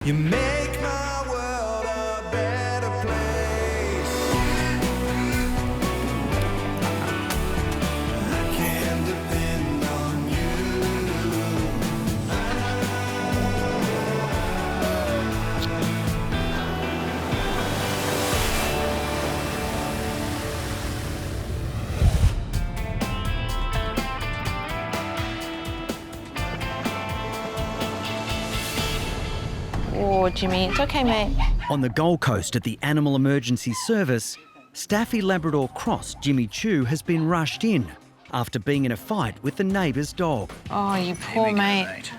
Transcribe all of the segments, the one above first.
You make my world a better place. I can depend on you. Oh, Jimmy, it's okay, mate. On the Gold Coast at the Animal Emergency Service, Staffy Labrador Cross Jimmy Chew has been rushed in after being in a fight with the neighbour's dog. Oh, you poor mate.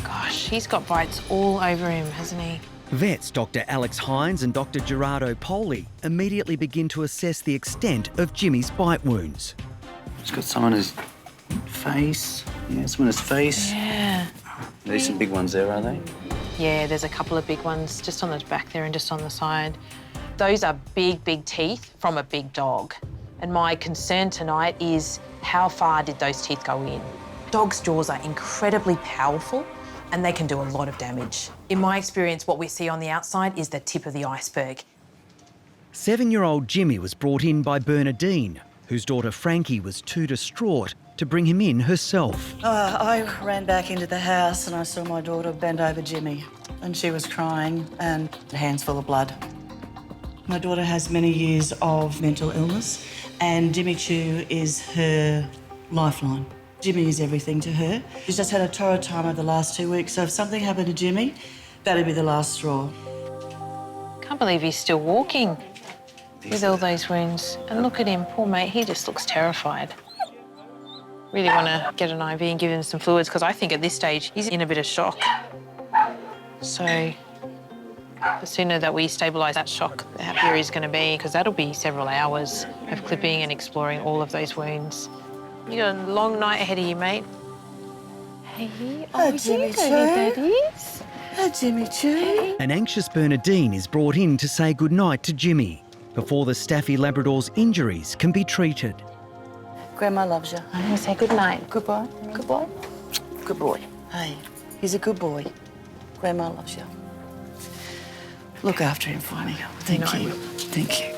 Gosh, he's got bites all over him, hasn't he? Vets Dr Alex Hynes and Dr Gerardo Poli immediately begin to assess the extent of Jimmy's bite wounds. He's got some on his face. Yeah, some on his face. Yeah. There's some big ones there, are they? Yeah, there's a couple of big ones just on the back there and just on the side. Those are big, big teeth from a big dog. And my concern tonight is how far did those teeth go in? Dogs' jaws are incredibly powerful and they can do a lot of damage. In my experience, what we see on the outside is the tip of the iceberg. 7-year-old Jimmy was brought in by Bernadine, whose daughter Frankie was too distraught to bring him in herself. I ran back into the house and I saw my daughter bend over Jimmy and she was crying and hands full of blood. My daughter has many years of mental illness and Jimmy Chew is her lifeline. Jimmy is everything to her. She's just had a torrid time over the last 2 weeks, so if something happened to Jimmy, that'd be the last straw. Can't believe he's still walking with all those wounds. And look at him, poor mate, he just looks terrified. Really want to get an IV and give him some fluids because I think at this stage he's in a bit of shock. So the sooner that we stabilise that shock, the happier he's going to be because that'll be several hours of clipping and exploring all of those wounds. You got a long night ahead of you, mate. Hey, Oh, Jimmy you go, Chew. daddies. Oh, Jimmy Chew. An anxious Bernadine is brought in to say goodnight to Jimmy before the Staffy Labrador's injuries can be treated. Grandma loves you. I'm going to say good night. Good boy. Good boy. Good boy. Hey, he's a good boy. Grandma loves you. Look after him for me. Thank I you. will. Thank you.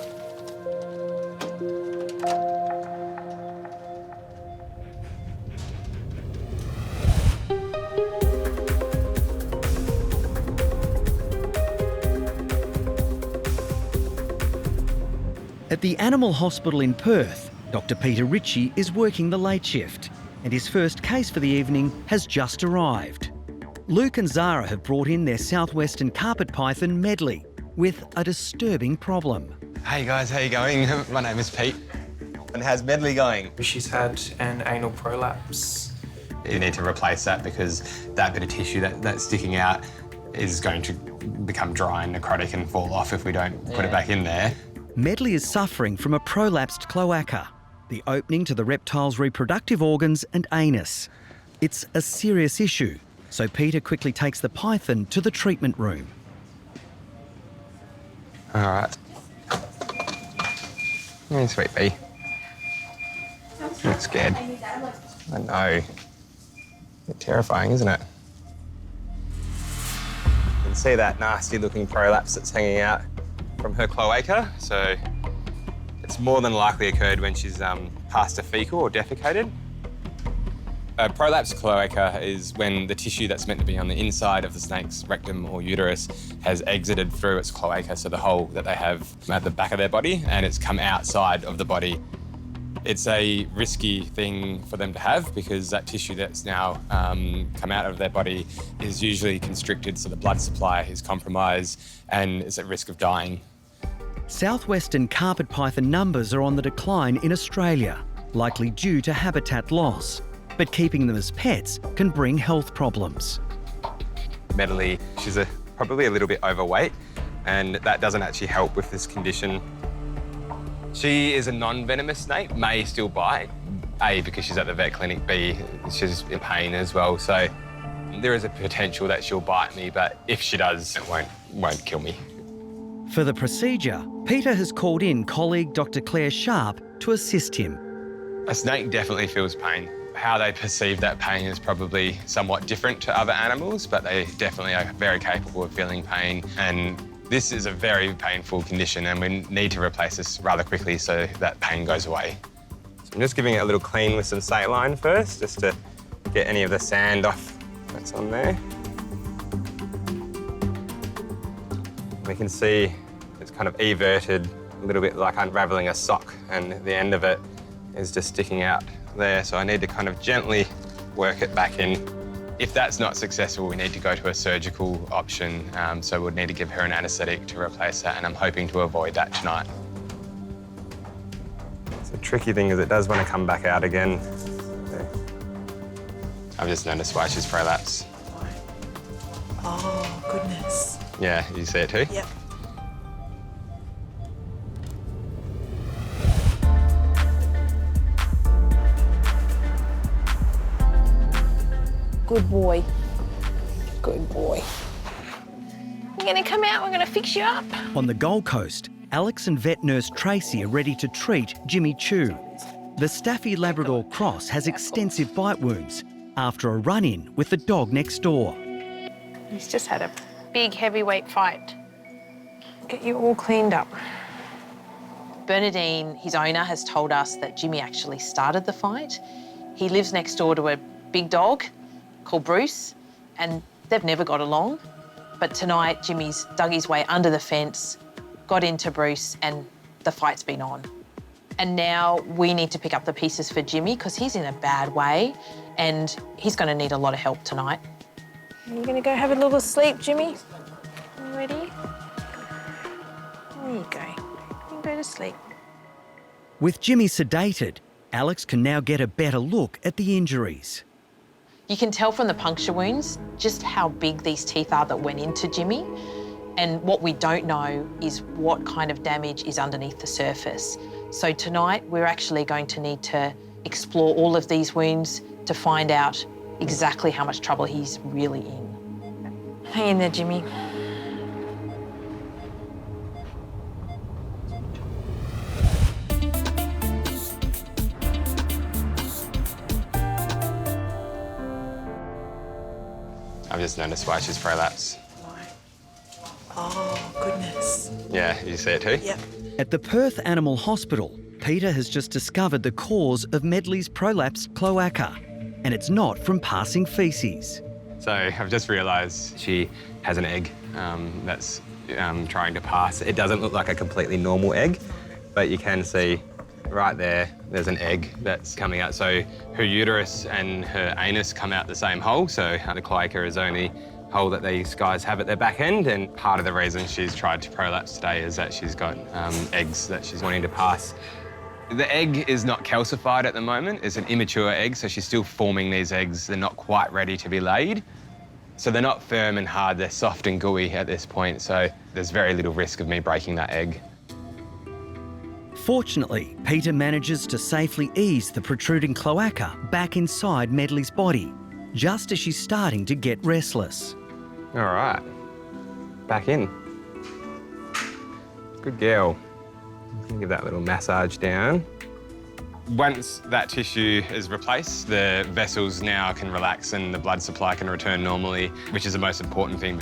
At the Animal Hospital in Perth, Dr Peter Ricci is working the late shift and his first case for the evening has just arrived. Luke and Zara have brought in their southwestern carpet python, Medley, with a disturbing problem. Hey guys, how you going? My name is Pete. And how's Medley going? She's had an anal prolapse. You need to replace that because that bit of tissue that's sticking out is going to become dry and necrotic and fall off if we don't put it back in there. Medley is suffering from a prolapsed cloaca, the opening to the reptile's reproductive organs and anus. It's a serious issue, so Peter quickly takes the python to the treatment room. All right. Hey, sweet bee. I'm scared. I know. It's terrifying, isn't it? You can see that nasty looking prolapse that's hanging out from her cloaca, so it's more than likely occurred when she's passed a fecal or defecated. A prolapsed cloaca is when the tissue that's meant to be on the inside of the snake's rectum or uterus has exited through its cloaca, so the hole that they have at the back of their body, and it's come outside of the body. It's a risky thing for them to have because that tissue that's now come out of their body is usually constricted, so the blood supply is compromised and is at risk of dying. Southwestern carpet python numbers are on the decline in Australia, likely due to habitat loss. But keeping them as pets can bring health problems. Medley, she's probably a little bit overweight, and that doesn't actually help with this condition. She is a non-venomous snake, may still bite. A, because she's at the vet clinic, B, she's in pain as well. So there is a potential that she'll bite me, but if she does, it won't kill me. For the procedure, Peter has called in colleague Dr Claire Sharp to assist him. A snake definitely feels pain. How they perceive that pain is probably somewhat different to other animals, but they definitely are very capable of feeling pain. And this is a very painful condition, and we need to replace this rather quickly so that pain goes away. So I'm just giving it a little clean with some saline first, just to get any of the sand off that's on there. We can see it's kind of everted, a little bit like unravelling a sock, and the end of it is just sticking out there. So I need to kind of gently work it back in. If that's not successful, we need to go to a surgical option. So we'd need to give her an anaesthetic to replace that, and I'm hoping to avoid that tonight. So the tricky thing is it does want to come back out again. I've just noticed why she's prolapsed. Oh, goodness. Yeah, you see it too? Yep. Good boy. Good boy. You're going to come out, we're going to fix you up. On the Gold Coast, Alex and vet nurse Tracy are ready to treat Jimmy Chew. The Staffy Labrador cross has extensive bite wounds after a run-in with the dog next door. He's just had a big heavyweight fight. Get you all cleaned up. Bernadine, his owner, has told us that Jimmy actually started the fight. He lives next door to a big dog called Bruce, and they've never got along. But tonight, Jimmy's dug his way under the fence, got into Bruce, and the fight's been on. And now we need to pick up the pieces for Jimmy because he's in a bad way and he's going to need a lot of help tonight. You're going to go have a little sleep, Jimmy? You ready? There you go. You can go to sleep. With Jimmy sedated, Alex can now get a better look at the injuries. You can tell from the puncture wounds just how big these teeth are that went into Jimmy. And what we don't know is what kind of damage is underneath the surface. So tonight, we're actually going to need to explore all of these wounds to find out exactly how much trouble he's really in. Hang in there, Jimmy. I've just noticed why she's prolapsed. Oh, goodness. Yeah, you see it too? Yep. At the Perth Animal Hospital, Peter has just discovered the cause of Medley's prolapsed cloaca, and it's not from passing faeces. So I've just realised she has an egg that's trying to pass. It doesn't look like a completely normal egg, but you can see right there's an egg that's coming out. So her uterus and her anus come out the same hole, so the cloaca is the only hole that these guys have at their back end, and part of the reason she's tried to prolapse today is that she's got eggs that she's wanting to pass. The egg is not calcified at the moment. It's an immature egg, so she's still forming these eggs. They're not quite ready to be laid. So they're not firm and hard, they're soft and gooey at this point, so there's very little risk of me breaking that egg. Fortunately, Peter manages to safely ease the protruding cloaca back inside Medley's body, just as she's starting to get restless. All right, back in. Good girl. Give that little massage down. Once that tissue is replaced, the vessels now can relax and the blood supply can return normally, which is the most important thing.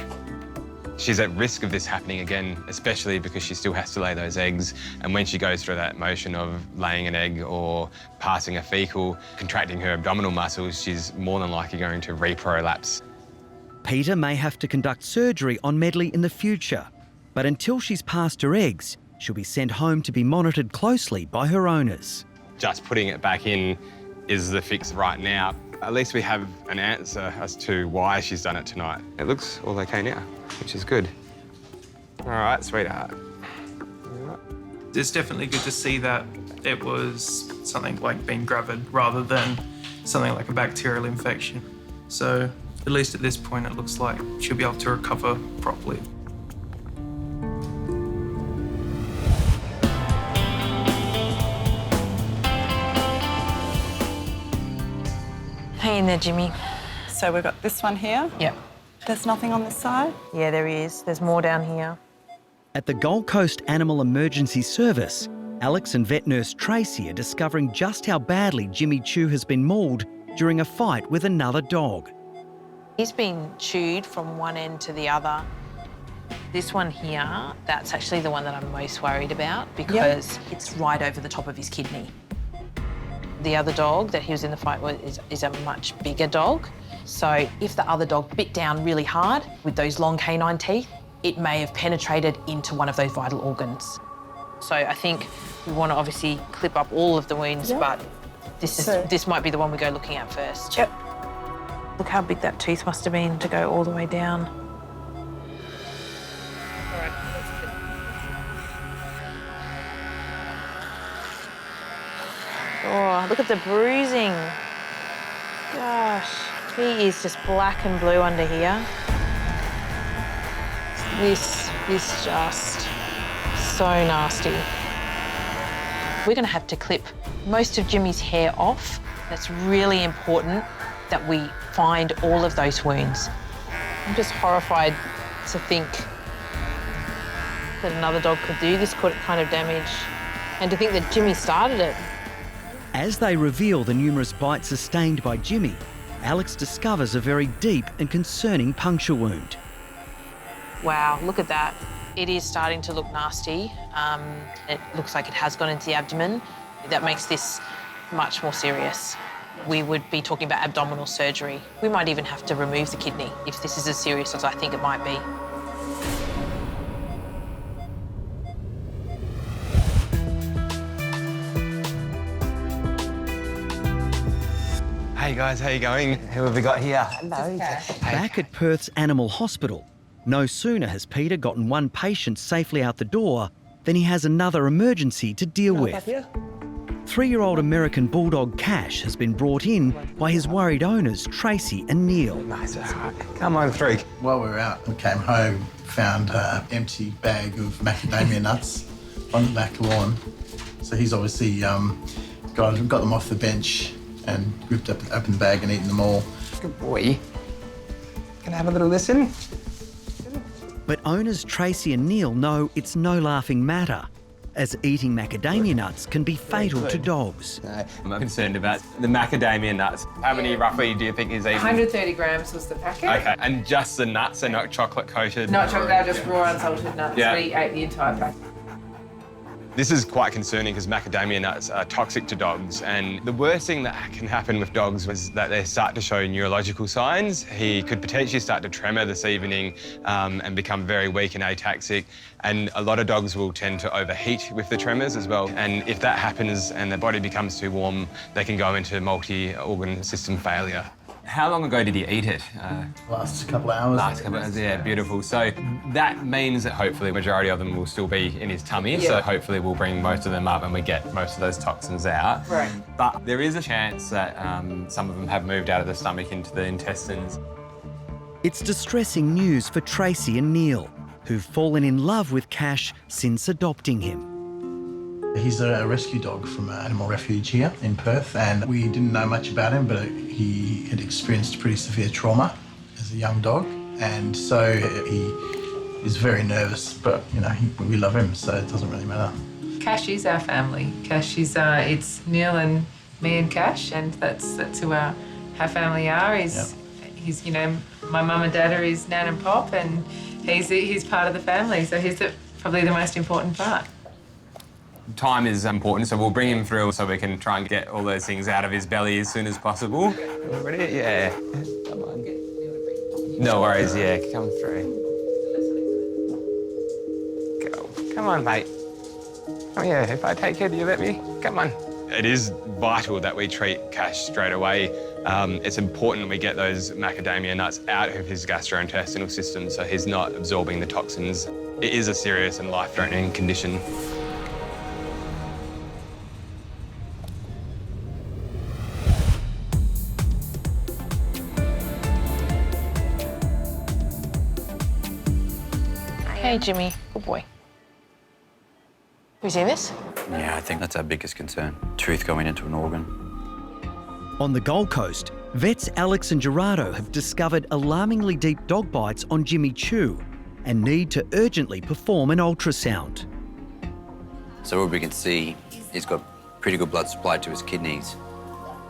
She's at risk of this happening again, especially because she still has to lay those eggs. And when she goes through that motion of laying an egg or passing a fecal, contracting her abdominal muscles, she's more than likely going to reprolapse. Peter may have to conduct surgery on Medley in the future, but until she's passed her eggs, she'll be sent home to be monitored closely by her owners. Just putting it back in is the fix right now. At least we have an answer as to why she's done it tonight. It looks all okay now, which is good. All right, sweetheart. It's definitely good to see that it was something like being gravid rather than something like a bacterial infection. So at least at this point, it looks like she'll be able to recover properly. Hang in there, Jimmy. So we've got this one here. Yep. There's nothing on this side. Yeah, there is. There's more down here. At the Gold Coast Animal Emergency Service, Alex and vet nurse Tracy are discovering just how badly Jimmy Chew has been mauled during a fight with another dog. He's been chewed from one end to the other. This one here, that's actually the one that I'm most worried about because it's right over the top of his kidney. The other dog that he was in the fight with is a much bigger dog. So if the other dog bit down really hard with those long canine teeth, it may have penetrated into one of those vital organs. So I think we want to obviously clip up all of the wounds, but this might be the one we go looking at first. Yep. Look how big that tooth must have been to go all the way down. Oh, look at the bruising. Gosh, he is just black and blue under here. This is just so nasty. We're going to have to clip most of Jimmy's hair off. It's really important that we find all of those wounds. I'm just horrified to think that another dog could do this kind of damage and to think that Jimmy started it. As they reveal the numerous bites sustained by Jimmy, Alex discovers a very deep and concerning puncture wound. Wow, look at that. It is starting to look nasty. It looks like it has gone into the abdomen. That makes this much more serious. We would be talking about abdominal surgery. We might even have to remove the kidney if this is as serious as I think it might be. Hey guys, how you going? Who have we got here? Back at Perth's Animal Hospital, no sooner has Peter gotten one patient safely out the door than he has another emergency to deal with. 3-year-old American Bulldog Cash has been brought in by his worried owners, Tracy and Neil. Nice. Come on through. While we were out, we came home, found an empty bag of macadamia nuts on the back lawn. So he's obviously got them off the bench and ripped open the bag and eaten them all. Good boy. Can I have a little listen? But owners Tracy and Neil know it's no laughing matter, as eating macadamia nuts can be fatal to dogs. I'm concerned about the macadamia nuts. How many roughly do you think he's eating? 130 grams was the packet. Okay, and just the nuts, so not chocolate coated? Not chocolate, they're just raw unsalted nuts. Yeah. We ate the entire packet. This is quite concerning because macadamia nuts are toxic to dogs, and the worst thing that can happen with dogs was that they start to show neurological signs. He could potentially start to tremor this evening and become very weak and ataxic, and a lot of dogs will tend to overheat with the tremors as well, and if that happens and their body becomes too warm, they can go into multi-organ system failure. How long ago did he eat it? Last couple of hours. Last couple of hours, yeah, beautiful. So that means that hopefully the majority of them will still be in his tummy. Yeah. So hopefully we'll bring most of them up and we get most of those toxins out. Right. But there is a chance that some of them have moved out of the stomach into the intestines. It's distressing news for Tracy and Neil, who've fallen in love with Cash since adopting him. He's a rescue dog from an animal refuge here in Perth, and we didn't know much about him, but he had experienced pretty severe trauma as a young dog, and so he is very nervous, but, you know, we love him, so it doesn't really matter. Cash is our family. Cash is, it's Neil and me and Cash, and that's who our family are. He's, you know, my mum and dad are his nan and pop, and he's part of the family, so he's probably the most important part. Time is important, so we'll bring him through so we can try and get all those things out of his belly as soon as possible. Ready? Yeah. Come on. No worries, yeah, come through. Go. Come on, mate. Oh, yeah, if I take care, do you let me? Come on. It is vital that we treat Cash straight away. It's important we get those macadamia nuts out of his gastrointestinal system so he's not absorbing the toxins. It is a serious and life-threatening condition. Hey, Jimmy, good boy. Have you seen this? Yeah, I think that's our biggest concern. Tooth going into an organ. On the Gold Coast, vets Alex and Gerardo have discovered alarmingly deep dog bites on Jimmy Chew and need to urgently perform an ultrasound. So what we can see, he's got pretty good blood supply to his kidneys.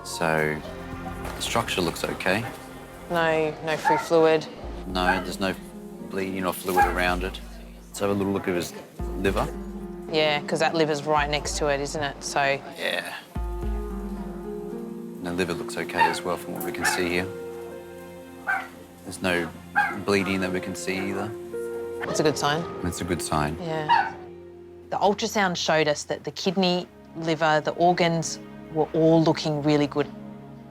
So The structure looks okay. No free fluid. No, there's no bleeding or fluid around it. Let's have a little look at his liver. Yeah, because that liver's right next to it, isn't it? So Yeah. And the liver looks okay as well from what we can see here. There's no bleeding that we can see either. that's a good sign. That's a good sign. Yeah. The ultrasound showed us that the kidney, liver, the organs were all looking really good.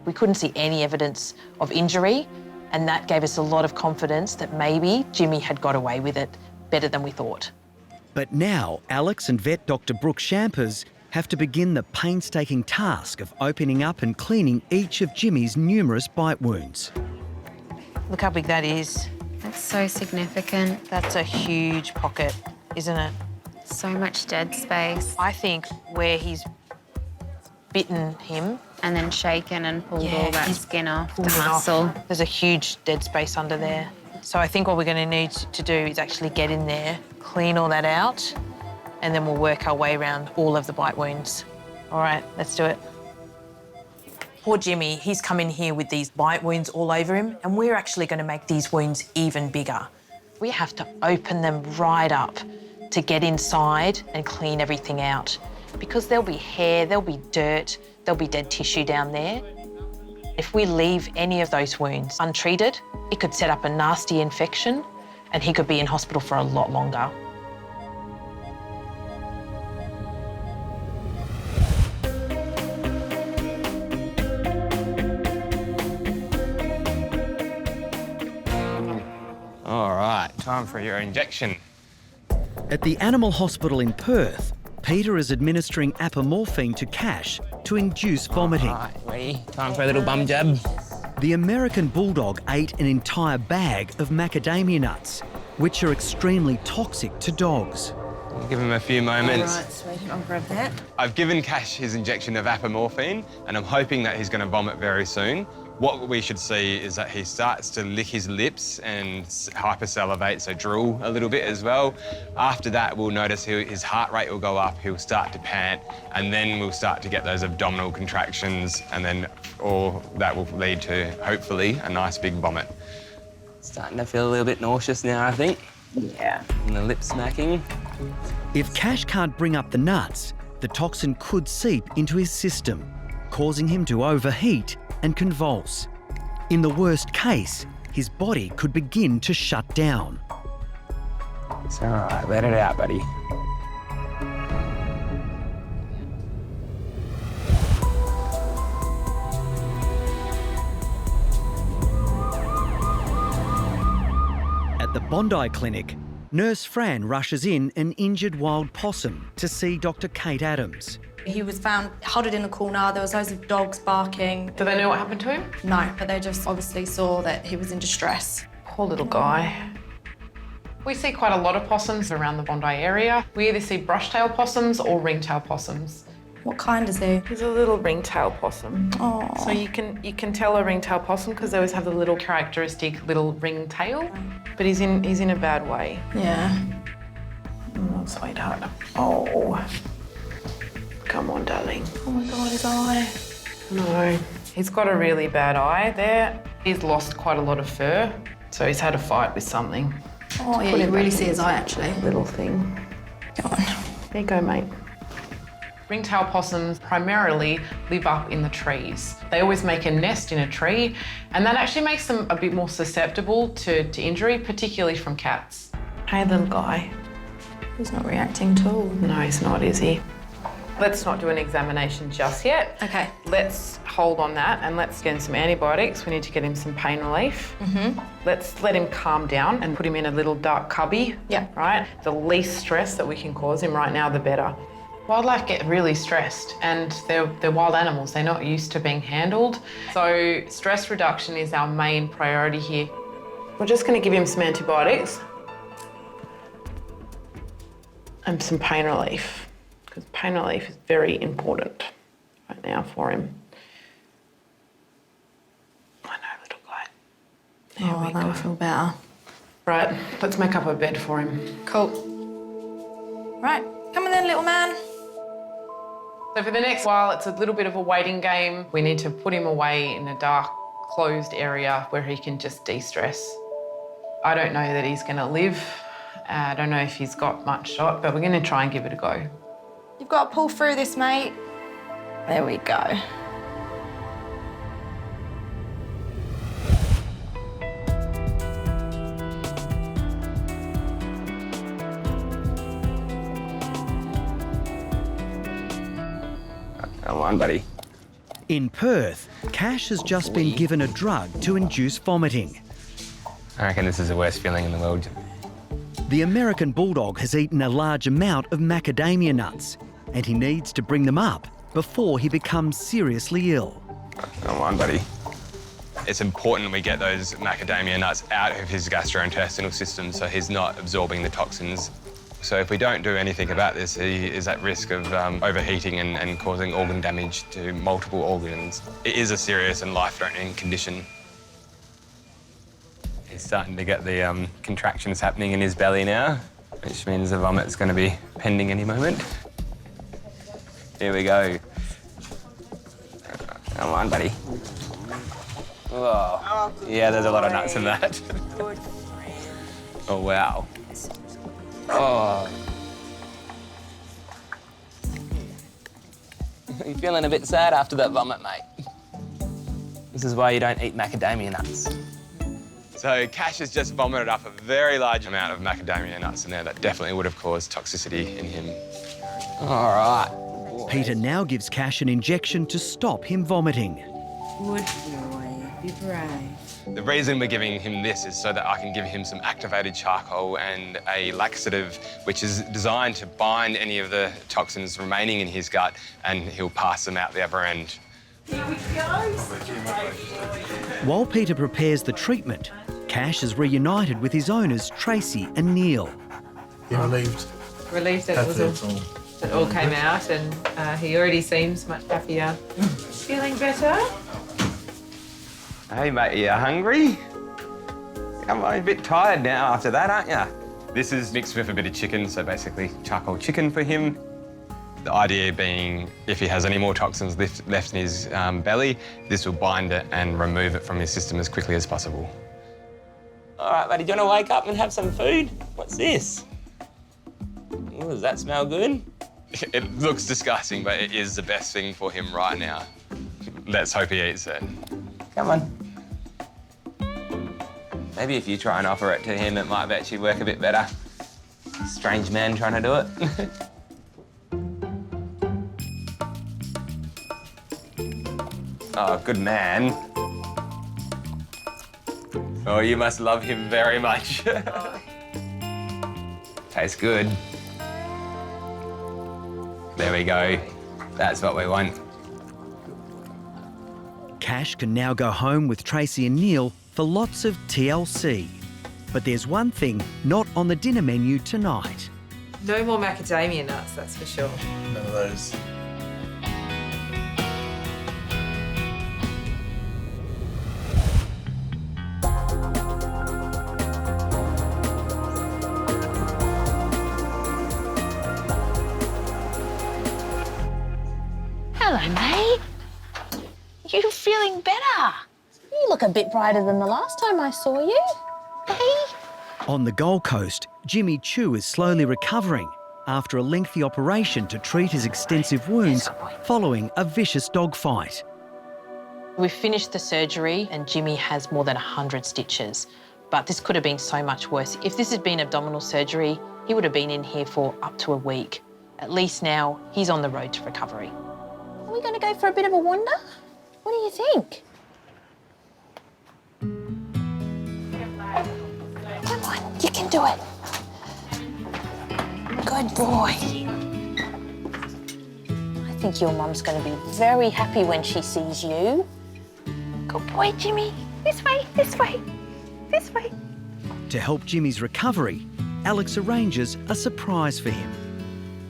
We couldn't see any evidence of injury, and that gave us a lot of confidence that maybe Jimmy had got away with it better than we thought. But now, Alex and vet Dr Brooke Shampers have to begin the painstaking task of opening up and cleaning each of Jimmy's numerous bite wounds. Look how big that is. That's so significant. That's a huge pocket, isn't it? So much dead space. I think where he's bitten him, And then shaken and pulled all that skin off, the pulled it off. muscle. There's a huge dead space under there. So I think what we're going to need to do is actually get in there, clean all that out, and then we'll work our way around all of the bite wounds. All right, let's do it. Poor Jimmy, he's come in here with these bite wounds all over him, and we're actually going to make these wounds even bigger. We have to open them right up to get inside and clean everything out, because there'll be hair, there'll be dirt, there'll be dead tissue down there. If we leave any of those wounds untreated, it could set up a nasty infection and he could be in hospital for a lot longer. All right, time for your injection. At the animal hospital in Perth, Peter is administering apomorphine to Cash to induce vomiting. All right, ready? Time for a little bum jab. The American Bulldog ate an entire bag of macadamia nuts, which are extremely toxic to dogs. We'll give him a few moments. All right, sweetie, I'll grab that. I've given Cash his injection of apomorphine, and I'm hoping that he's going to vomit very soon. What we should see is that he starts to lick his lips and hypersalivate, so drool a little bit as well. After that, we'll notice his heart rate will go up, he'll start to pant, and then we'll start to get those abdominal contractions, and then all that will lead to, hopefully, a nice big vomit. Starting to feel a little bit nauseous now, I think. Yeah. And the lip smacking. If Cash can't bring up the nuts, the toxin could seep into his system, causing him to overheat and convulse. In the worst case, his body could begin to shut down. It's all right, let it out, buddy. At the Bondi clinic, Nurse Fran rushes in an injured wild possum to see Dr Kate Adams. He was found huddled in a corner. There was loads of dogs barking. Do they know what happened to him? No, but they just obviously saw that he was in distress. Poor little guy. We see quite a lot of possums around the Bondi area. We either see brush-tailed possums or ring-tailed possums. What kind is he? He's a little ring-tailed possum. Oh. So you can tell a ring-tailed possum because they always have the little characteristic little ring tail. But he's in a bad way. Yeah. Oh, sweetheart. Oh. Come on, darling. Oh my God, his eye. No, he's got a really bad eye there. He's lost quite a lot of fur, so he's had a fight with something. Oh yeah, you can really see his eye actually. Little thing. Go on. There you go, mate. Ring-tailed possums primarily live up in the trees. They always make a nest in a tree, and that actually makes them a bit more susceptible to injury, particularly from cats. Hey, little guy. He's not reacting at all. No, he's not, is he? Let's not do an examination just yet. Okay. Let's hold on that and let's get him some antibiotics. We need to get him some pain relief. Let's let him calm down and put him in a little dark cubby. Yeah. Right? The least stress that we can cause him right now, the better. Wildlife get really stressed and they're wild animals. They're not used to being handled. So stress reduction is our main priority here. We're just going to give him some antibiotics and some pain relief, because pain relief is very important right now for him. I know, little guy. There we That go. would feel better. Right, let's make up a bed for him. Cool. Right, come on then, little man. So for the next while, it's a little bit of a waiting game. We need to put him away in a dark, closed area where he can just de-stress. I don't know that he's going to live. I don't know if he's got much shot, but we're going to try and give it a go. You've got to pull through this, mate. There we go. Come on, buddy. In Perth, Cash has just been given a drug to induce vomiting. I reckon this is the worst feeling in the world. The American Bulldog has eaten a large amount of macadamia nuts, and he needs to bring them up before he becomes seriously ill. Come on, buddy. It's important we get those macadamia nuts out of his gastrointestinal system so he's not absorbing the toxins. So if we don't do anything about this, he is at risk of overheating and causing organ damage to multiple organs. It is a serious and life-threatening condition. He's starting to get the contractions happening in his belly now, which means the vomit's going to be pending any moment. Here we go. Come on, buddy. Oh, yeah, there's a lot of nuts in that. Oh, wow. Oh. You feeling a bit sad after that vomit, mate? This is why you don't eat macadamia nuts. So Cash has just vomited up a very large amount of macadamia nuts in there that definitely would have caused toxicity in him. All right. Peter now gives Cash an injection to stop him vomiting. Good boy, be brave. The reason we're giving him this is so that I can give him some activated charcoal and a laxative, which is designed to bind any of the toxins remaining in his gut, and he'll pass them out the other end. Here we go. While Peter prepares the treatment, Cash is reunited with his owners, Tracy and Neil. You're relieved. Relieved that it all came out, and he already seems much happier. Feeling better? Hey, mate, are you hungry? Come on, you're a bit tired now after that, aren't you? This is mixed with a bit of chicken, so basically charcoal chicken for him. The idea being if he has any more toxins left in his belly, this will bind it and remove it from his system as quickly as possible. All right, buddy, do you want to wake up and have some food? What's this? Ooh, does that smell good? It looks disgusting, but it is the best thing for him right now. Let's hope he eats it. Come on. Maybe if you try and offer it to him, it might actually work a bit better. Strange man trying to do it. Oh, good man. Oh, you must love him very much. Tastes good. There we go. That's what we want. Cash can now go home with Tracy and Neil for lots of TLC. But there's one thing not on the dinner menu tonight. No more macadamia nuts, that's for sure. None of those. Hello, mate. You feeling better? You look a bit brighter than the last time I saw you. Hey? On the Gold Coast, Jimmy Chu is slowly recovering after a lengthy operation to treat his extensive wounds following a vicious dog fight. We've finished the surgery and Jimmy has more than 100 stitches, but this could have been so much worse. If this had been abdominal surgery, he would have been in here for up to a week. At least now he's on the road to recovery. Are we going to go for a bit of a wander? What do you think? Come on, you can do it. Good boy. I think your mum's going to be very happy when she sees you. Good boy, Jimmy. This way, this way, this way. To help Jimmy's recovery, Alex arranges a surprise for him.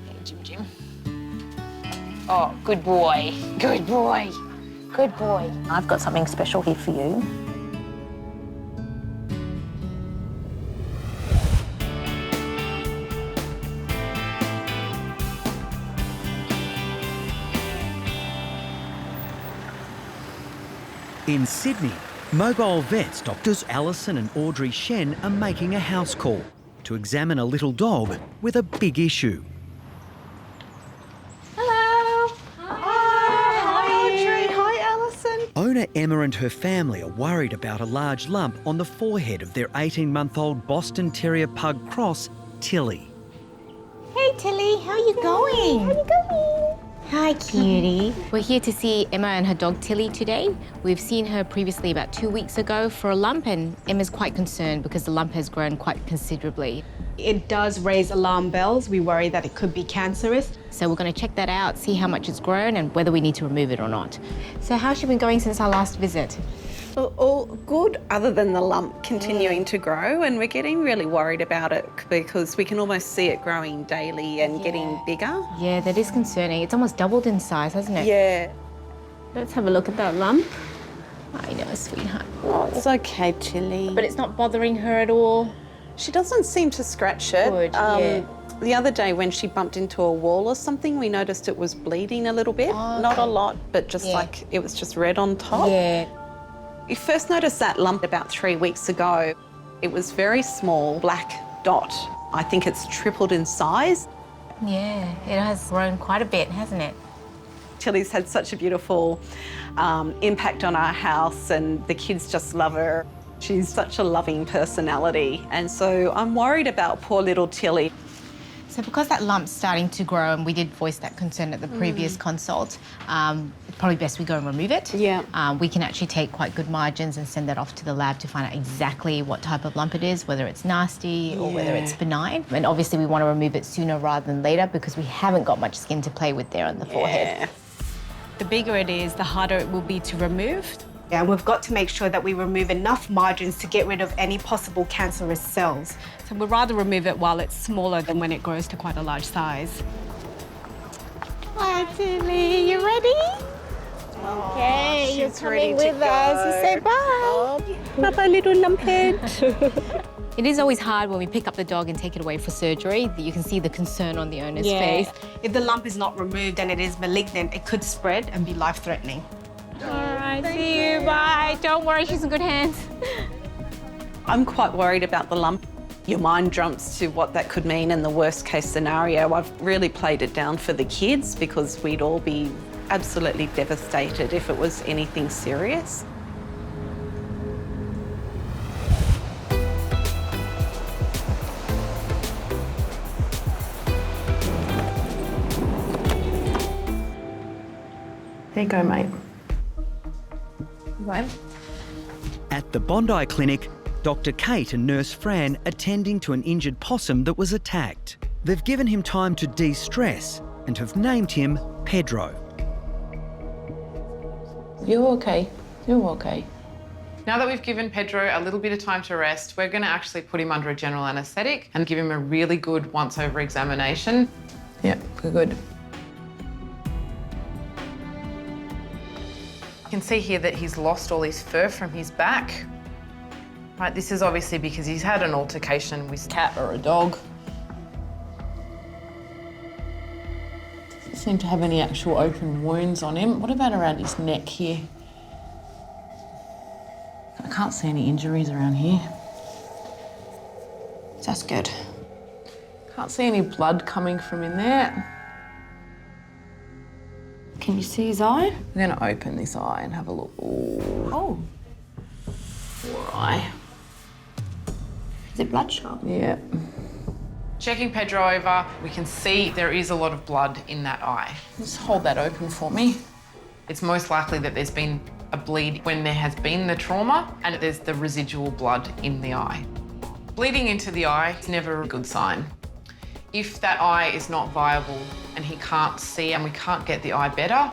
Hey, Jim. Oh, good boy, good boy, good boy. I've got something special here for you. In Sydney, mobile vets doctors Alison and Audrey Shen are making a house call to examine a little dog with a big issue. Hello. Hi, Audrey. Hi, Alison. Owner Emma and her family are worried about a large lump on the forehead of their 18-month-old Boston Terrier pug cross, Tilly. Hey, Tilly. How are you going? How are you going? Hi, cutie. We're here to see Emma and her dog Tilly today. We've seen her previously about 2 weeks ago for a lump, and Emma's quite concerned because the lump has grown quite considerably. It does raise alarm bells. We worry that it could be cancerous. So we're going to check that out, see how much it's grown and whether we need to remove it or not. So how's she been going since our last visit? Well, all good other than the lump continuing to grow, and we're getting really worried about it because we can almost see it growing daily and getting bigger. Yeah, that is concerning. It's almost doubled in size, hasn't it? Yeah. Let's have a look at that lump. I know, sweetheart. Oh, it's okay, Tilly. But it's not bothering her at all? She doesn't seem to scratch it. Good, yeah. The other day when she bumped into a wall or something, we noticed it was bleeding a little bit. Not a lot, but just like it was just red on top. Yeah. We first noticed that lump about 3 weeks ago. It was very small, black dot. I think it's tripled in size. Yeah, it has grown quite a bit, hasn't it? Tilly's had such a beautiful impact on our house, and the kids just love her. She's such a loving personality, and so I'm worried about poor little Tilly. So because that lump's starting to grow, and we did voice that concern at the previous consult, it's probably best we go and remove it. Yeah. We can actually take quite good margins and send that off to the lab to find out exactly what type of lump it is, whether it's nasty or whether it's benign. And obviously we want to remove it sooner rather than later because we haven't got much skin to play with there on the forehead. The bigger it is, the harder it will be to remove. And we've got to make sure that we remove enough margins to get rid of any possible cancerous cells. So we'd rather remove it while it's smaller than when it grows to quite a large size. Hi, Tilly. You ready? Okay, you're coming with us. You say bye. Bye-bye, little lumphead. It is always hard when we pick up the dog and take it away for surgery. You can see the concern on the owner's face. If the lump is not removed and it is malignant, it could spread and be life-threatening. All right, see you, bye. Don't worry, she's in good hands. I'm quite worried about the lump. Your mind jumps to what that could mean in the worst case scenario. I've really played it down for the kids because we'd all be absolutely devastated if it was anything serious. There you go, mate. Right. At the Bondi clinic, Dr. Kate and Nurse Fran attending to an injured possum that was attacked. They've given him time to de-stress and have named him Pedro. You're okay. You're okay. Now that we've given Pedro a little bit of time to rest, we're going to actually put him under a general anaesthetic and give him a really good once-over examination. Yep, we're good. You can see here that he's lost all his fur from his back. Right, this is obviously because he's had an altercation with a cat or a dog. Doesn't seem to have any actual open wounds on him. What about around his neck here? I can't see any injuries around here. That's good. Can't see any blood coming from in there. Can you see his eye? We're going to open this eye and have a look. Ooh. Oh. Poor eye. Is it bloodshot? Yeah. Checking Pedro over, we can see there is a lot of blood in that eye. Just hold that open for me. It's most likely that there's been a bleed when there has been the trauma and there's the residual blood in the eye. Bleeding into the eye is never a good sign. If that eye is not viable and he can't see and we can't get the eye better,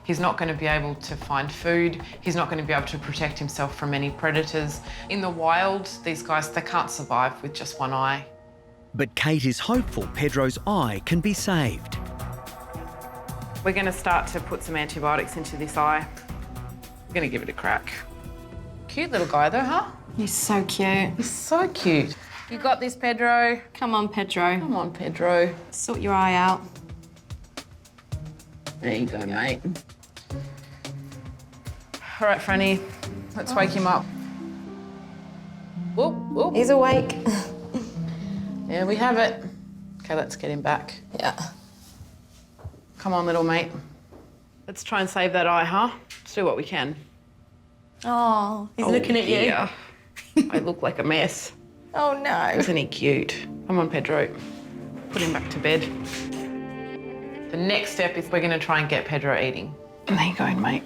he's not going to be able to find food. He's not going to be able to protect himself from any predators. In the wild, these guys, they can't survive with just one eye. But Kate is hopeful Pedro's eye can be saved. We're going to start to put some antibiotics into this eye. We're going to give it a crack. Cute little guy though, huh? He's so cute. He's so cute. You got this, Pedro. Come on, Pedro. Come on, Pedro. Sort your eye out. There you go, mate. All right, Franny, let's wake him up. Whoop, whoop. He's awake. There we have it. Okay, let's get him back. Yeah. Come on, little mate. Let's try and save that eye, huh? Let's do what we can. Oh, he's looking at dear. I look like a mess. you. Oh, no. Isn't he cute? Come on, Pedro. Put him back to bed. The next step is we're going to try and get Pedro eating. There you go, mate.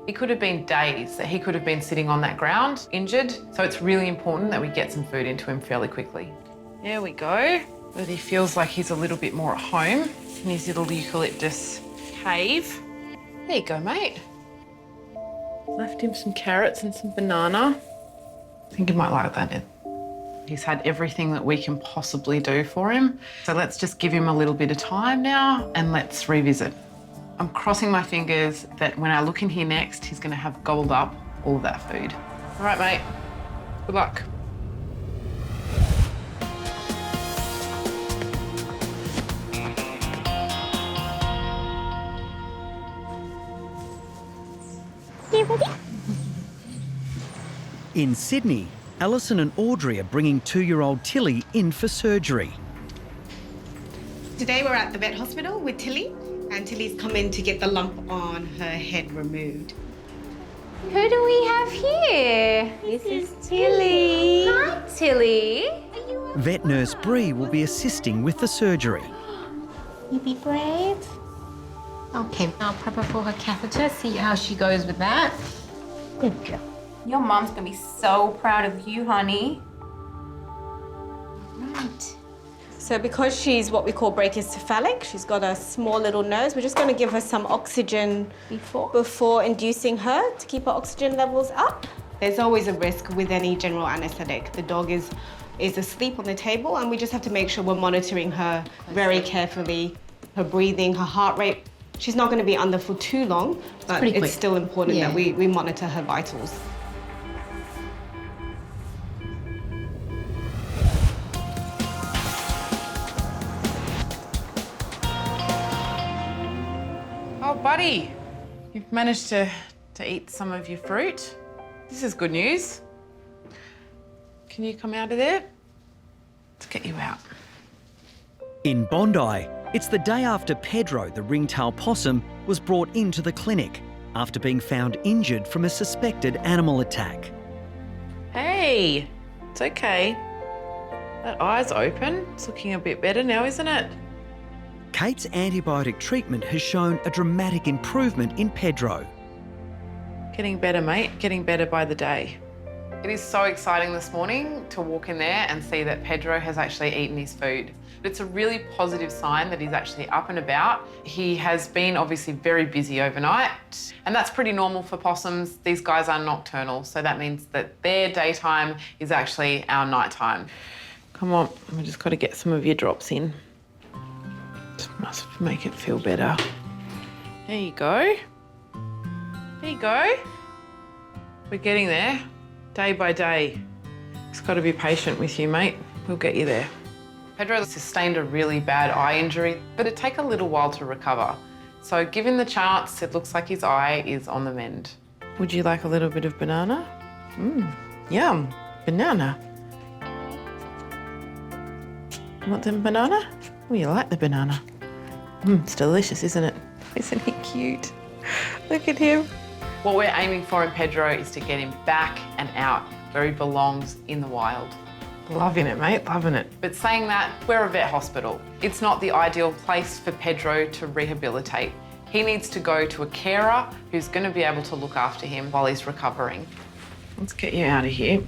It could have been days that he could have been sitting on that ground, injured. So it's really important that we get some food into him fairly quickly. There we go. But he feels like he's a little bit more at home in his little eucalyptus cave. There you go, mate. Left him some carrots and some banana. I think he might like that. He's had everything that we can possibly do for him. So let's just give him a little bit of time now and let's revisit. I'm crossing my fingers that when I look in here next, he's going to have gobbled up all of that food. All right, mate. Good luck. In Sydney, Alison and Audrey are bringing 2-year-old Tilly in for surgery. Today we're at the vet hospital with Tilly, and Tilly's come in to get the lump on her head removed. Who do we have here? This is Tilly. Hi, Tilly. Vet nurse Bree will be assisting with the surgery. You be brave. Okay, I'll prep her for her catheter, see how she goes with that. Good girl. Your mom's gonna be so proud of you, honey. Right. So because she's what we call brachycephalic, she's got a small little nose, we're just going to give her some oxygen before inducing her to keep her oxygen levels up. There's always a risk with any general anaesthetic. The dog is asleep on the table, and we just have to make sure we're monitoring her very carefully, her breathing, her heart rate. She's not going to be under for too long, but it's still important that we monitor her vitals. Oh, buddy, you've managed to eat some of your fruit. This is good news. Can you come out of there? Let's get you out. In Bondi, it's the day after Pedro, the ringtail possum, was brought into the clinic after being found injured from a suspected animal attack. Hey, it's okay. That eye's open. It's looking a bit better now, isn't it? Kate's antibiotic treatment has shown a dramatic improvement in Pedro. Getting better, mate. Getting better by the day. It is so exciting this morning to walk in there and see that Pedro has actually eaten his food. It's a really positive sign that he's actually up and about. He has been obviously very busy overnight, and that's pretty normal for possums. These guys are nocturnal, so that means that their daytime is actually our nighttime. Come on, we just got to get some of your drops in. Must make it feel better. There you go. There you go. We're getting there, day by day. Just got to be patient with you, mate. We'll get you there. Pedro sustained a really bad eye injury, but it'd take a little while to recover. So given the chance, it looks like his eye is on the mend. Would you like a little bit of banana? Yum, banana. Want some banana? Oh, you like the banana. It's delicious, isn't it? Isn't he cute? Look at him. What we're aiming for in Pedro is to get him back and out where he belongs in the wild. Loving it, mate, loving it. But saying that, we're a vet hospital. It's not the ideal place for Pedro to rehabilitate. He needs to go to a carer who's going to be able to look after him while he's recovering. Let's get you out of here.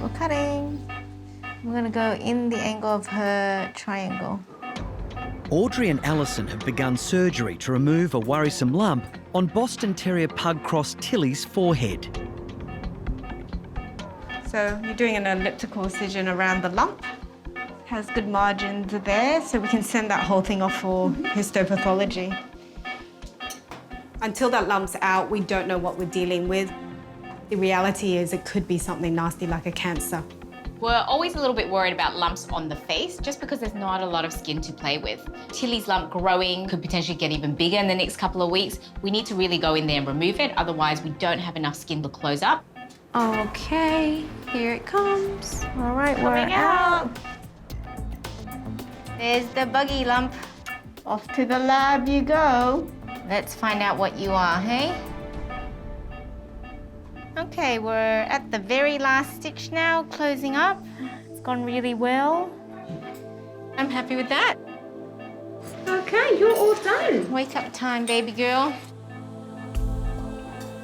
We're cutting. We're going to go in the angle of her triangle. Audrey and Alison have begun surgery to remove a worrisome lump on Boston Terrier pug cross Tilly's forehead. So you're doing an elliptical incision around the lump. Has good margins there, so we can send that whole thing off for histopathology. Until that lump's out, we don't know what we're dealing with. The reality is it could be something nasty like a cancer. We're always a little bit worried about lumps on the face just because there's not a lot of skin to play with. Tilly's lump growing could potentially get even bigger in the next couple of weeks. We need to really go in there and remove it, otherwise we don't have enough skin to close up. Okay, here it comes. All right, we're out. There's the buggy lump. Off to the lab you go. Let's find out what you are, hey? Okay, we're at the very last stitch now, closing up. It's gone really well. I'm happy with that. Okay, you're all done. Wake up time, baby girl.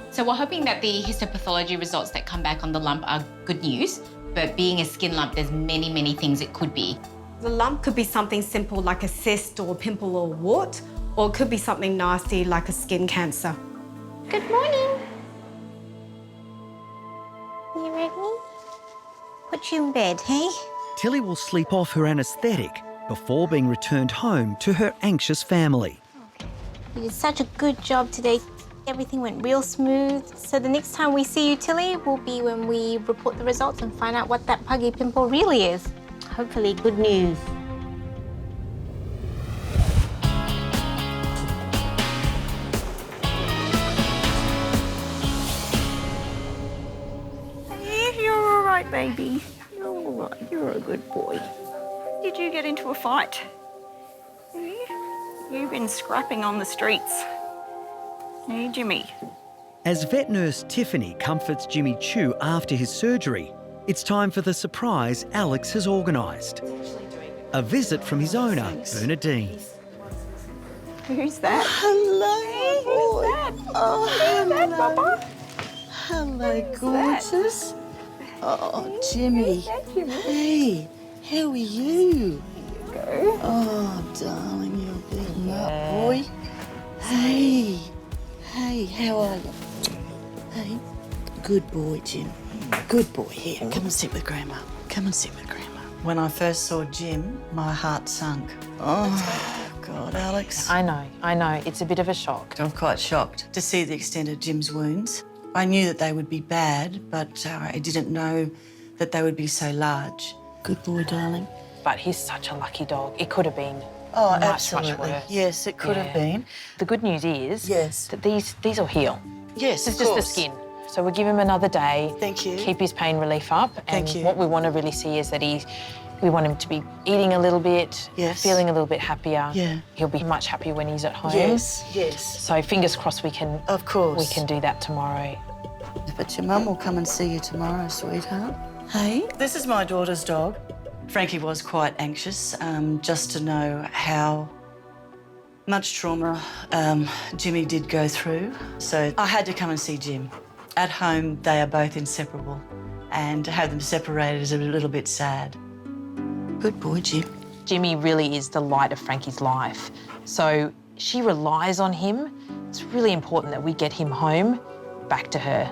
So we're hoping that the histopathology results that come back on the lump are good news, but being a skin lump, there's many, many things it could be. The lump could be something simple like a cyst or a pimple or wart, or it could be something nasty like a skin cancer. Good morning. You ready? Put you in bed, hey? Tilly will sleep off her anaesthetic before being returned home to her anxious family. You did such a good job today. Everything went real smooth. So the next time we see you, Tilly, will be when we report the results and find out what that puggy pimple really is. Hopefully good news. You're all right, baby. You're all right. You're a good boy. Did you get into a fight? You've been scrapping on the streets. Hey, Jimmy. As vet nurse Tiffany comforts Jimmy Chew after his surgery, it's time for the surprise Alex has organised. A visit from his owner, Bernadine. Who's that? Hello, Hey, boy. who's that? Oh, Who's that, hello. Papa? Hello, gorgeous. Oh, Jimmy. Hey, how are you? Go. Oh, darling, you're beaten up, boy. Hey, how are you? Hey, good boy, Jim. Good boy. Here, come and sit with Grandma. Come and sit with Grandma. When I first saw Jim, my heart sunk. Oh, God, Alex. I know. It's a bit of a shock. I'm quite shocked to see the extent of Jim's wounds. I knew that they would be bad, but I didn't know that they would be so large. Good boy, darling. But he's such a lucky dog. It could have been Oh, much absolutely. worse. Yes, it could have been. The good news is that these will heal. Yes, This is of just the course. skin. So we'll give him another day. Thank you. Keep his pain relief up. Thank and you. what we want to really see is that we want him to be eating a little bit, Yes. feeling a little bit happier. Yeah. He'll be much happier when he's at home. Yes, yes. So fingers crossed we can. Of course. We can do that tomorrow. But your mum will come and see you tomorrow, sweetheart. Hey, this is my daughter's dog. Frankie was quite anxious just to know how much trauma Jimmy did go through. So I had to come and see Jim. At home, they are both inseparable, and to have them separated is a little bit sad. Good boy, Jim. Jimmy really is the light of Frankie's life. So she relies on him. It's really important that we get him home, back to her.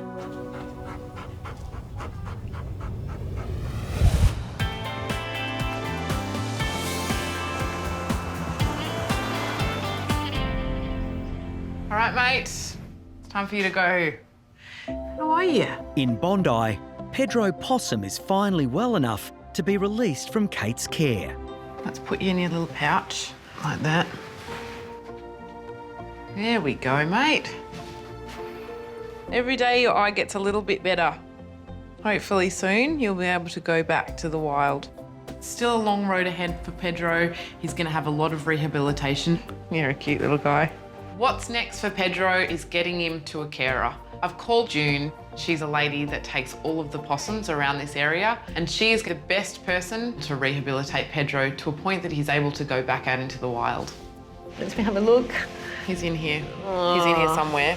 All right, mate. It's time for you to go. How are you? In Bondi, Pedro Possum is finally well enough to be released from Kate's care. Let's put you in your little pouch, like that. There we go, mate. Every day your eye gets a little bit better. Hopefully soon you'll be able to go back to the wild. Still a long road ahead for Pedro. He's going to have a lot of rehabilitation. You're a cute little guy. What's next for Pedro is getting him to a carer. I've called June. She's a lady that takes all of the possums around this area, and she is the best person to rehabilitate Pedro to a point that he's able to go back out into the wild. Let's have a look. He's in here. He's in here somewhere.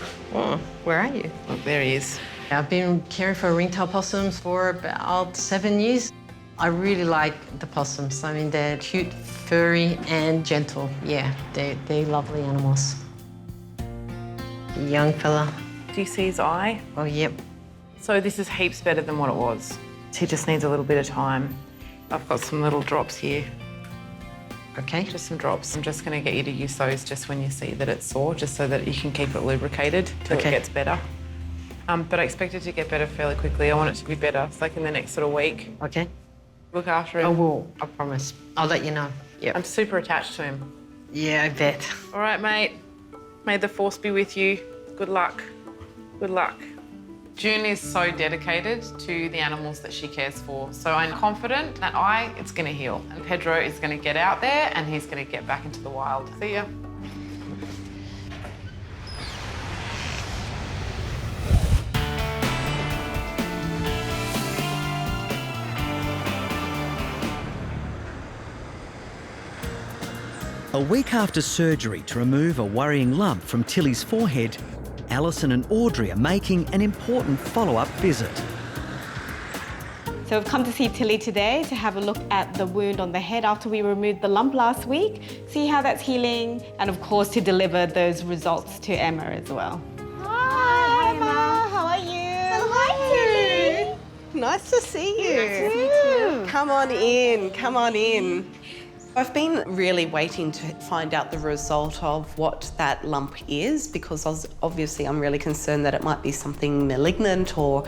Where are you? Look, there he is. I've been caring for ringtail possums for about 7 years. I really like the possums. I mean, they're cute, furry, and gentle. Yeah, they're lovely animals. Young fella. Do you see his eye? Oh, yep. So this is heaps better than what it was. He just needs a little bit of time. I've got some little drops here. Okay. Just some drops. I'm just going to get you to use those just when you see that it's sore, just so that you can keep it lubricated till it gets better. But I expect it to get better fairly quickly. I want it to be better, like in the next sort of week. Okay. Look after him. I will, I promise. I'll let you know. Yeah. I'm super attached to him. Yeah, I bet. All right, mate. May the force be with you. Good luck. Good luck. June is so dedicated to the animals that she cares for. So I'm confident that it's going to heal. And Pedro is going to get out there and he's going to get back into the wild. See ya. A week after surgery to remove a worrying lump from Tilly's forehead, Alison and Audrey are making an important follow-up visit. So we've come to see Tilly today to have a look at the wound on the head after we removed the lump last week, see how that's healing, and of course to deliver those results to Emma as well. Hi, Emma. How are you? Hi, Tilly. Nice to see you. Nice to meet you. Come on in, come on in. I've been really waiting to find out the result of what that lump is because obviously I'm really concerned that it might be something malignant or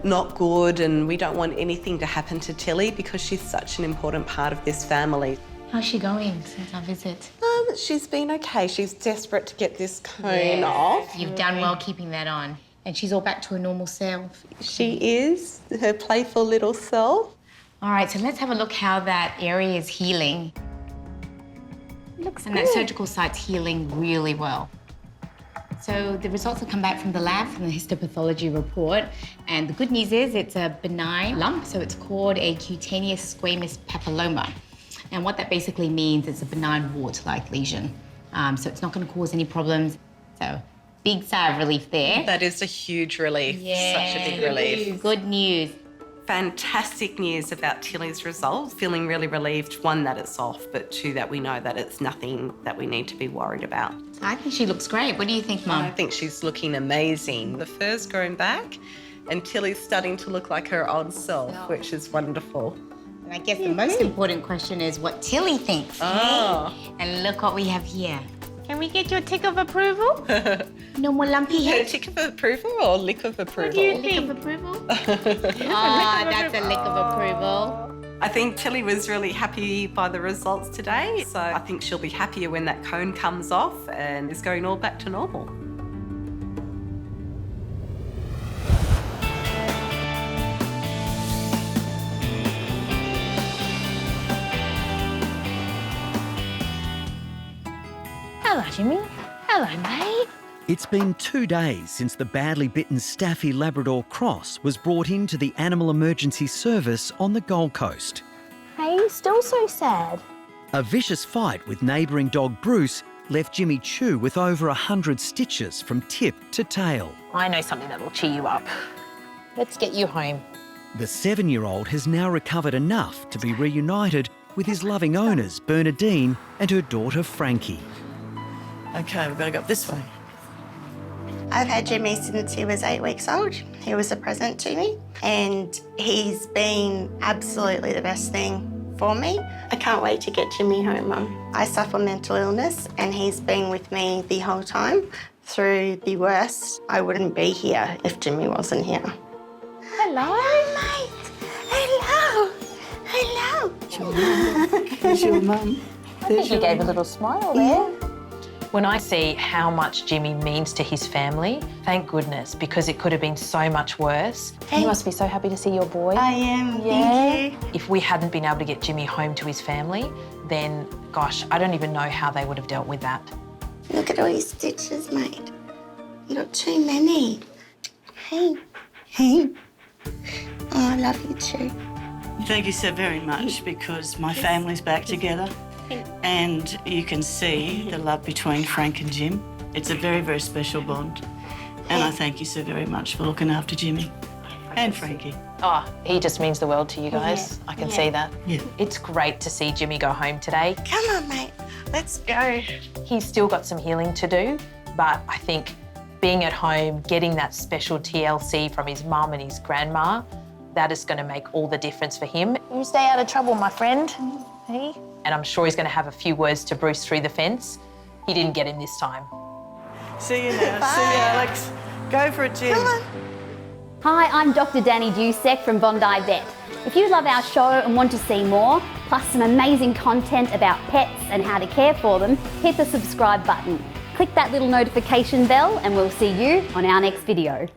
not good, and we don't want anything to happen to Tilly because she's such an important part of this family. How's she going since our visit? She's been okay. She's desperate to get this cone off. You've done well keeping that on. And she's all back to her normal self. She is, her playful little self. All right, so let's have a look how that area is healing. Looks and that surgical site's healing really well. So the results have come back from the lab, from the histopathology report. And the good news is it's a benign lump, so it's called a cutaneous squamous papilloma. And what that basically means is a benign wart-like lesion. So it's not going to cause any problems. So big sigh of relief there. That is a huge relief, Yeah, such a big relief. Good news. Fantastic news about Tilly's results. Feeling really relieved, one, that it's off, but two, that we know that it's nothing that we need to be worried about. I think she looks great. What do you think, Mum? I think she's looking amazing. The fur's grown back and Tilly's starting to look like her old self, which is wonderful. And I guess the most important question is what Tilly thinks. Oh. Hey? And look what we have here. Can we get your tick of approval? No more lumpy head. Tick of approval or lick of approval? What do you Lick think? of approval? That's a lick of approval. I think Tilly was really happy by the results today, so I think she'll be happier when that cone comes off and is going all back to normal. Hello, Jimmy. Hello, mate. It's been 2 days since the badly bitten Staffy Labrador cross was brought into the Animal Emergency Service on the Gold Coast. Hey, still so sad. A vicious fight with neighbouring dog Bruce left Jimmy Chew with over 100 stitches from tip to tail. I know something that will cheer you up. Let's get you home. The 7-year-old has now recovered enough to be reunited with his loving owners, Bernadine and her daughter, Frankie. Okay, we've got to go up this way. I've had Jimmy since he was 8 weeks old. He was a present to me and he's been absolutely the best thing for me. I can't wait to get Jimmy home, Mum. I suffer mental illness and he's been with me the whole time through the worst. I wouldn't be here if Jimmy wasn't here. Hello, mate. Hello. Hello. There's your mum. I think you gave a little smile there. When I see how much Jimmy means to his family, thank goodness, because it could have been so much worse. Hey. You must be so happy to see your boy. I am, thank you. If we hadn't been able to get Jimmy home to his family, then, gosh, I don't even know how they would have dealt with that. Look at all your stitches, mate. You got too many. Hey. Hey. Oh, I love you too. Thank you so very much because my family's back together and you can see the love between Frank and Jim. It's a very, very special bond. And I thank you so very much for looking after Jimmy and Frankie. Oh, he just means the world to you guys. I can see that. Yeah. It's great to see Jimmy go home today. Come on, mate. Let's go. He's still got some healing to do, but I think being at home, getting that special TLC from his mum and his grandma, that is going to make all the difference for him. You stay out of trouble, my friend. Hey? And I'm sure he's going to have a few words to Bruce through the fence. He didn't get him this time. See you now. See you, Alex. Go for it, Jim. Come on. Hi, I'm Dr. Danny Dusek from Bondi Vet. If you love our show and want to see more, plus some amazing content about pets and how to care for them, hit the subscribe button. Click that little notification bell and we'll see you on our next video.